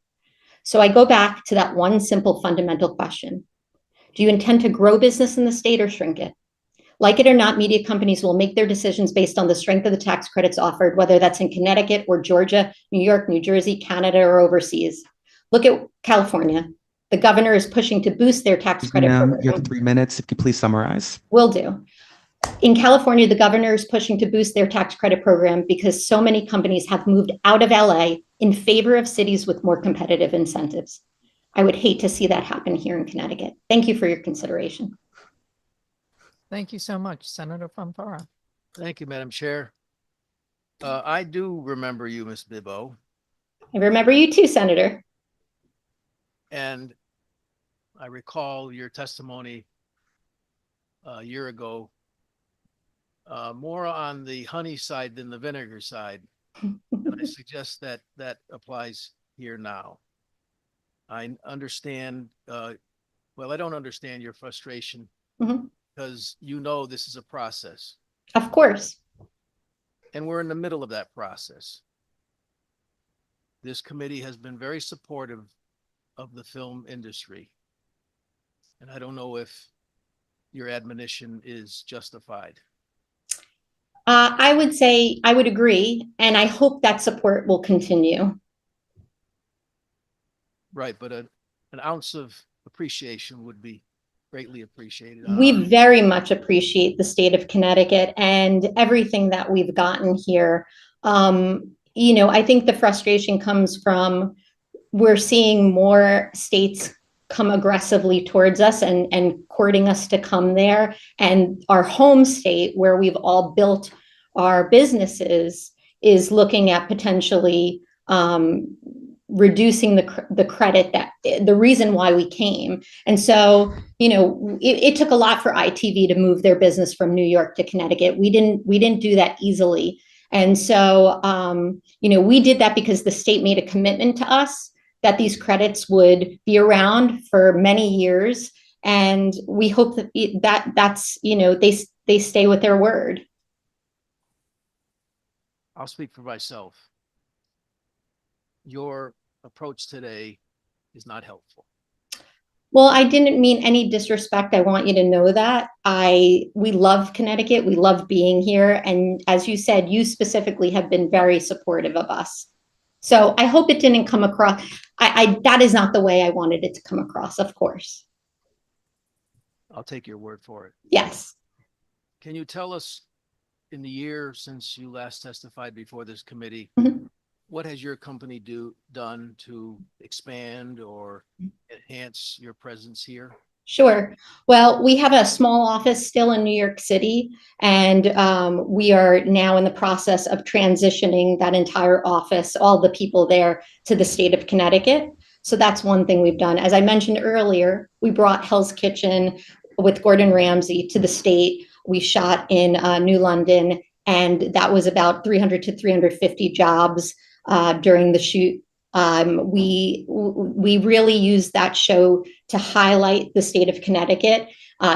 So I go back to that one simple fundamental question. Do you intend to grow business in the state or shrink it? Like it or not, media companies will make their decisions based on the strength of the tax credits offered, whether that's in Connecticut or Georgia, New York, New Jersey, Canada, or overseas. Look at California. The governor is pushing to boost their tax credit program. You have 3 minutes. If you please summarize. Will do. In California, the governor is pushing to boost their tax credit program because so many companies have moved out of LA in favor of cities with more competitive incentives. I would hate to see that happen here in Connecticut. Thank you for your consideration. Thank you so much, Senator Fanfara. Thank you, Madam Chair. I do remember you, Ms. Bibbo. I remember you too, Senator. And I recall your testimony a year ago, more on the honey side than the vinegar side. And I suggest that that applies here now. I understand, well, I don't understand your frustration because you know this is a process. Of course. And we're in the middle of that process. This committee has been very supportive of the film industry. And I don't know if your admonition is justified. I would say I would agree, and I hope that support will continue. Right, but an ounce of appreciation would be greatly appreciated. We very much appreciate the state of Connecticut and everything that we've gotten here. You know, I think the frustration comes from we're seeing more states come aggressively towards us and courting us to come there. And our home state, where we've all built our businesses, is looking at potentially reducing the credit, that the reason why we came. And so, you know, it took a lot for ITV to move their business from New York to Connecticut. We didn't do that easily. And so, you know, we did that because the state made a commitment to us that these credits would be around for many years. And we hope that that's, you know, they stay with their word. I'll speak for myself. Your approach today is not helpful. Well, I didn't mean any disrespect. I want you to know that. We love Connecticut. We love being here. And as you said, you specifically have been very supportive of us. So I hope it didn't come across. That is not the way I wanted it to come across, of course. I'll take your word for it. Yes. Can you tell us, in the year since you last testified before this committee, Mhm. what has your company done to expand or enhance your presence here? Sure. Well, we have a small office still in New York City, and we are now in the process of transitioning that entire office, all the people there, to the state of Connecticut. So that's one thing we've done. As I mentioned earlier, we brought Hell's Kitchen with Gordon Ramsay to the state. We shot in New London, and that was about 300 to 350 jobs during the shoot. We really used that show to highlight the state of Connecticut.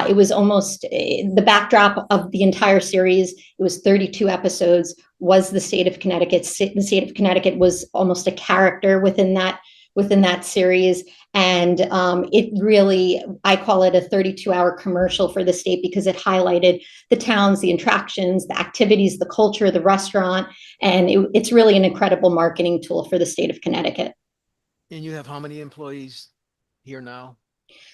It was almost the backdrop of the entire series. It was 32 episodes. Was the state of Connecticut? The state of Connecticut was almost a character within that series, and it really, I call it a 32-hour commercial for the state because it highlighted the towns, the attractions, the activities, the culture, the restaurant, and it's really an incredible marketing tool for the state of Connecticut. And you have how many employees here now?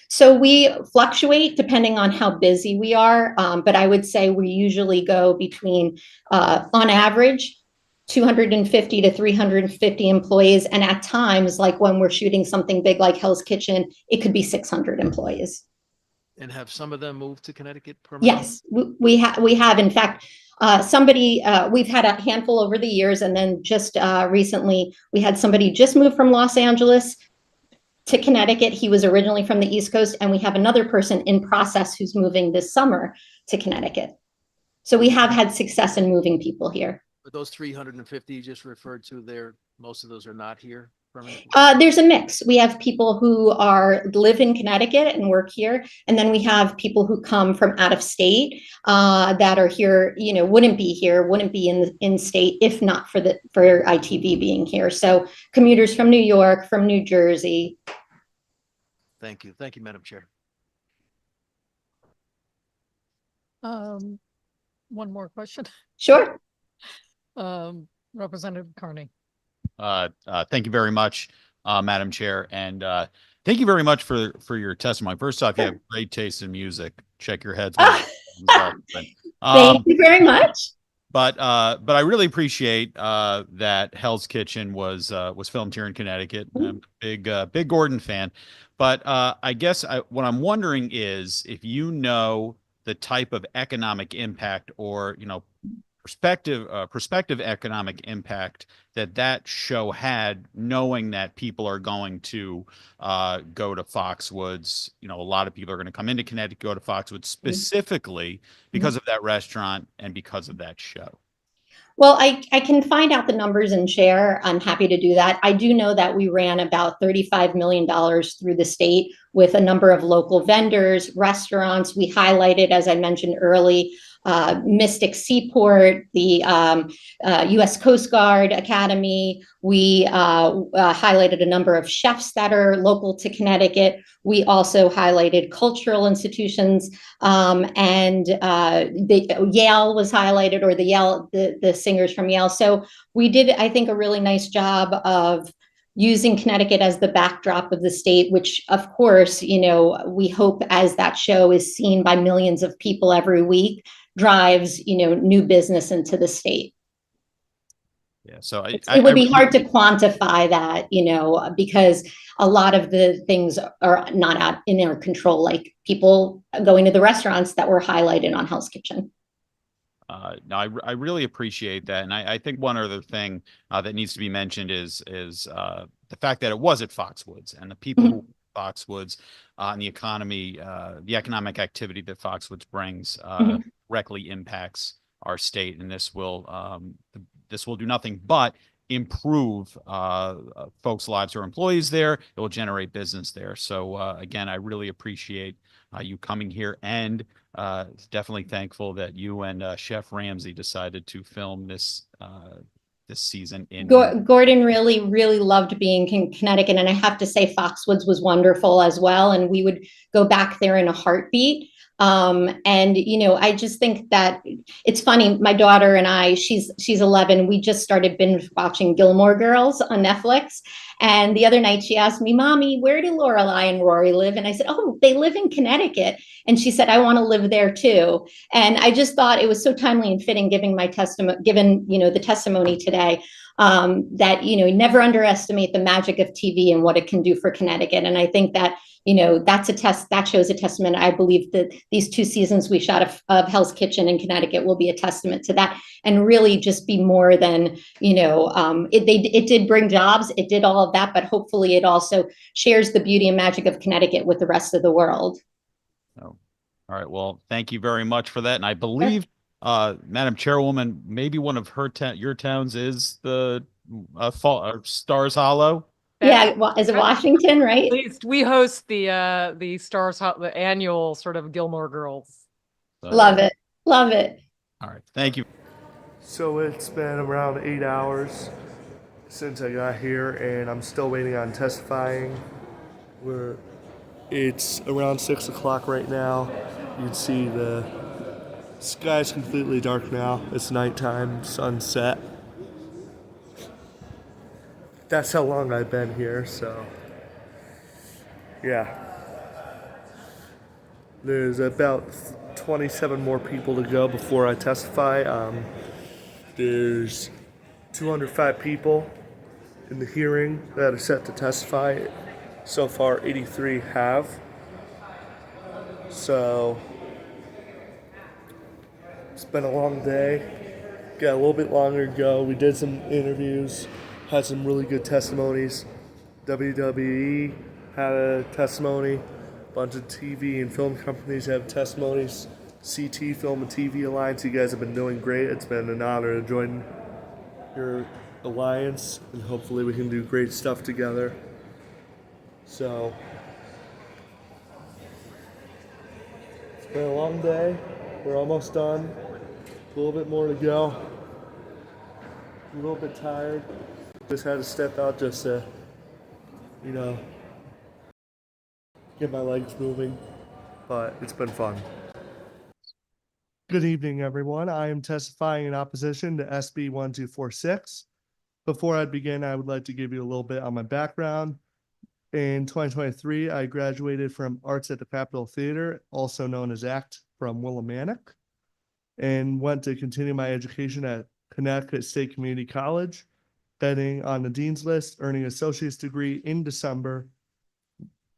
So we fluctuate depending on how busy we are, but I would say we usually go between, on average, 250 to 350 employees. And at times, like when we're shooting something big like Hell's Kitchen, it could be 600 employees. And have some of them moved to Connecticut permanently? Yes, we have. In fact, we've had a handful over the years, and then just recently we had somebody just move from Los Angeles to Connecticut. He was originally from the East Coast, and we have another person in process who's moving this summer to Connecticut. So we have had success in moving people here. But those 350 you just referred to, most of those are not here permanently? There's a mix. We have people who live in Connecticut and work here, and then we have people who come from out of state that are here. Wouldn't be in state if not for ITV being here. So commuters from New York, from New Jersey. Thank you, Madam Chair. One more question. Sure. Representative Carney. Thank you very much, Madam Chair, and thank you very much for your testimony. First off, you have great taste in music. Check your heads. Thank you very much. But I really appreciate that Hell's Kitchen was filmed here in Connecticut. I'm a big Gordon fan. But I guess what I'm wondering is if you know the type of economic impact or prospective economic impact that show had, knowing that people are going to go to Foxwoods. A lot of people are going to come into Connecticut, go to Foxwoods specifically because of that restaurant and because of that show. Well, I can find out the numbers and share. I'm happy to do that. I do know that we ran about $35 million through the state with a number of local vendors, restaurants. We highlighted, as I mentioned early, Mystic Seaport, the U.S. Coast Guard Academy. We highlighted a number of chefs that are local to Connecticut. We also highlighted cultural institutions, and Yale was highlighted, or the singers from Yale. So we did, I think, a really nice job of using Connecticut as the backdrop of the state, which, of course, we hope as that show is seen by millions of people every week, drives, new business into the state. Yeah, so it would be hard to quantify that, because a lot of the things are not out in our control, like people going to the restaurants that were highlighted on Hell's Kitchen. No, I really appreciate that, and I think one other thing that needs to be mentioned is the fact that it was at Foxwoods, and the people who Foxwoods and the economy, the economic activity that Foxwoods brings directly impacts our state, and this will do nothing but improve folks' lives or employees there. It will generate business there. So again, I really appreciate you coming here, and definitely thankful that you and Chef Ramsay decided to film this season in Gordon really loved being in Connecticut, and I have to say Foxwoods was wonderful as well, and we would go back there in a heartbeat. And I just think that it's funny. My daughter and I, she's 11. We just started binge watching Gilmore Girls on Netflix, And the other night she asked me, Mommy, where do Lorelai and Rory live? And I said, oh, they live in Connecticut. And she said, I want to live there too. And I just thought it was so timely and fitting, giving my testimony, given, the testimony today, that, never underestimate the magic of TV and what it can do for Connecticut. And I think that, that's that shows a testament. I believe that these 2 seasons we shot of Hell's Kitchen in Connecticut will be a testament to that, and really just be more than, it did bring jobs, it did all of that, but hopefully it also shares the beauty and magic of Connecticut with the rest of the world. Oh, all right. Well, thank you very much for that. And I believe, Madam Chairwoman, maybe one of your towns is the Stars Hollow. Yeah, is it Washington, right? At least we host the the annual sort of Gilmore Girls. Love it. Love it. All right. Thank you. So it's been around 8 hours since I got here, and I'm still waiting on testifying. It's around 6 o'clock right now. You can see the sky's completely dark now. It's nighttime, sunset. That's how long I've been here, so yeah. There's about 27 more people to go before I testify. There's 205 people in the hearing that are set to testify. So far, 83 have. So it's been a long day. Got a little bit longer to go. We did some interviews, had some really good testimonies. WWE had a testimony. A bunch of TV and film companies have testimonies. CT Film and TV Alliance, you guys have been doing great. It's been an honor to join your alliance, and hopefully we can do great stuff together. So it's been a long day. We're almost done. A little bit more to go. A little bit tired. Just had to step out just to, get my legs moving. But it's been fun. Good evening, everyone. I am testifying in opposition to SB 1246. Before I begin, I would like to give you a little bit on my background. In 2023, I graduated from Arts at the Capitol Theater, also known as ACT, from Willimantic, and went to continue my education at Connecticut State Community College, getting on the Dean's List, earning an associate's degree in December.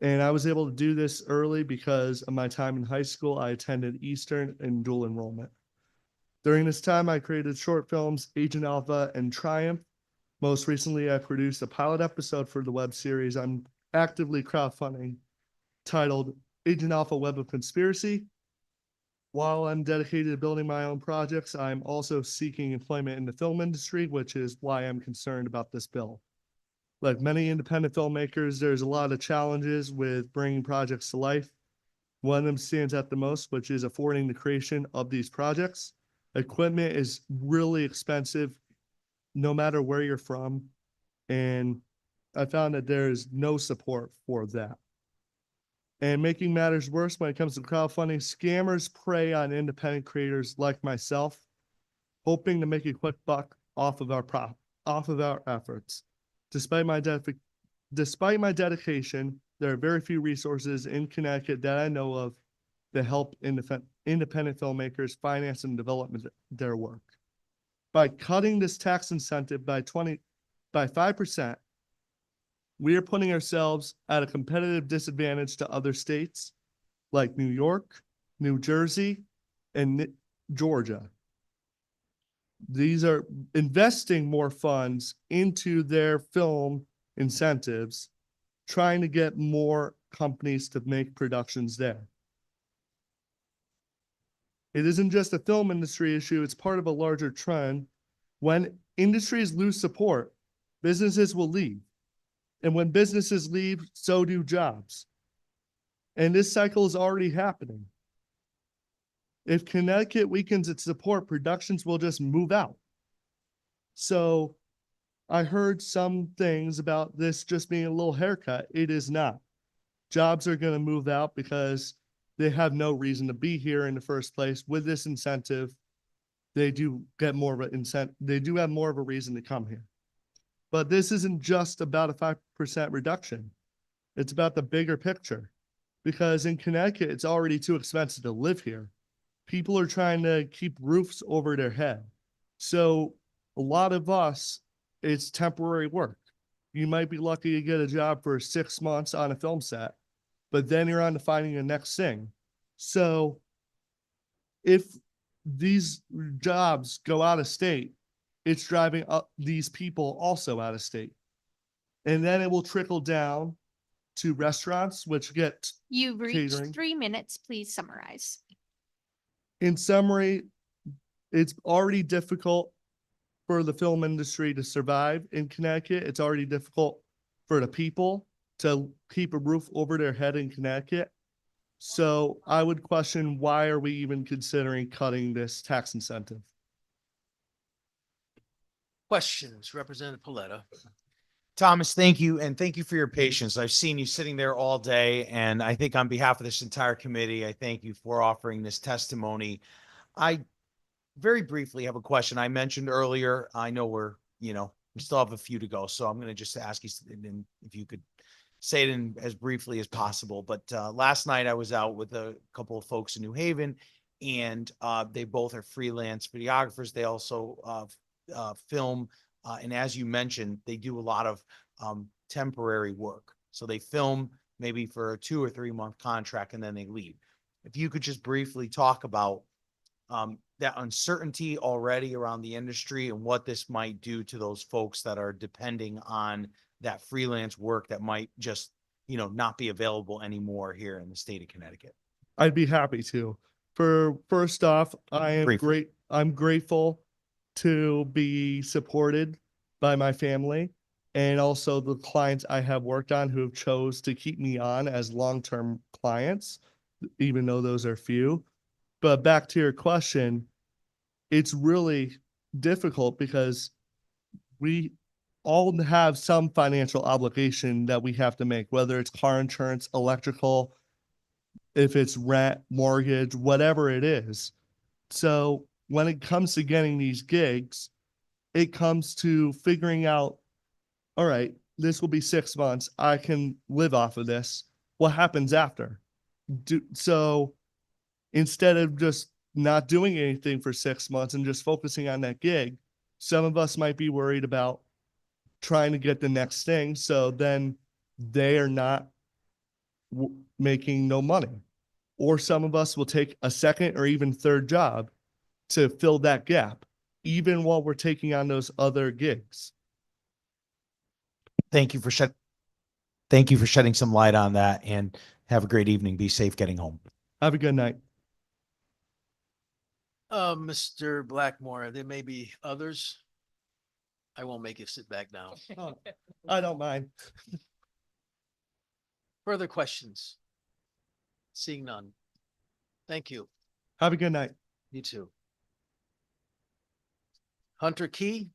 And I was able to do this early because of my time in high school. I attended Eastern and dual enrollment. During this time, I created short films Agent Alpha and Triumph. Most recently, I produced a pilot episode for the web series I'm actively crowdfunding titled Agent Alpha Web of Conspiracy. While I'm dedicated to building my own projects, I'm also seeking employment in the film industry, which is why I'm concerned about this bill. Like many independent filmmakers, there's a lot of challenges with bringing projects to life. One of them stands out the most, which is affording the creation of these projects. Equipment is really expensive, no matter where you're from. And I found that there's no support for that. And making matters worse, when it comes to crowdfunding, scammers prey on independent creators like myself, hoping to make a quick buck off of our efforts. Despite my dedication, there are very few resources in Connecticut that I know of that help independent filmmakers finance and develop their work. By cutting this tax incentive by 5%, we are putting ourselves at a competitive disadvantage to other states like New York, New Jersey, and Georgia. These are investing more funds into their film incentives, trying to get more companies to make productions there. It isn't just a film industry issue, it's part of a larger trend. When industries lose support, businesses will leave. And when businesses leave, so do jobs. And this cycle is already happening. If Connecticut weakens its support, productions will just move out. So I heard some things about this just being a little haircut. It is not. Jobs are going to move out because they have no reason to be here in the first place. With this incentive, they do get more of an incentive. They do have more of a reason to come here. But this isn't just about a 5% reduction. It's about the bigger picture. Because in Connecticut, it's already too expensive to live here. People are trying to keep roofs over their head. So a lot of us, it's temporary work. You might be lucky to get a job for 6 months on a film set, but then you're on to finding the next thing. So if these jobs go out of state, it's driving up these people also out of state. And then it will trickle down to restaurants, which get You've reached catering. 3 minutes. Please summarize. In summary, it's already difficult for the film industry to survive in Connecticut. It's already difficult for the people to keep a roof over their head in Connecticut. So I would question, why are we even considering cutting this tax incentive? Questions, Representative Paletta. Thomas, thank you. And thank you for your patience. I've seen you sitting there all day. And I think on behalf of this entire committee, I thank you for offering this testimony. I very briefly have a question. I mentioned earlier, I know we still have a few to go. So I'm going to just ask you if you could say it in as briefly as possible. But last night I was out with a couple of folks in New Haven, and they both are freelance videographers. They also film. And as you mentioned, they do a lot of temporary work. So they film maybe for a 2 or 3 month contract and then they leave. If you could just briefly talk about that uncertainty already around the industry and what this might do to those folks that are depending on that freelance work that might just, not be available anymore here in the state of Connecticut. I'd be happy to. First off, I'm grateful to be supported by my family and also the clients I have worked on who have chose to keep me on as long-term clients, even though those are few. But back to your question, it's really difficult because we all have some financial obligation that we have to make, whether it's car insurance, electrical, if it's rent, mortgage, whatever it is. So when it comes to getting these gigs, it comes to figuring out, all right, this will be 6 months. I can live off of this. What happens after? So instead of just not doing anything for 6 months and just focusing on that gig, some of us might be worried about trying to get the next thing. So then they are not making no money. Or some of us will take a second or even third job to fill that gap, even while we're taking on those other gigs. Thank you for shedding some light on that, and have a great evening. Be safe getting home. Have a good night. Mr. Blackmore, there may be others. I won't make you sit back now. Oh, I don't mind. Further questions? Seeing none. Thank you. Have a good night. You too. Hunter Key,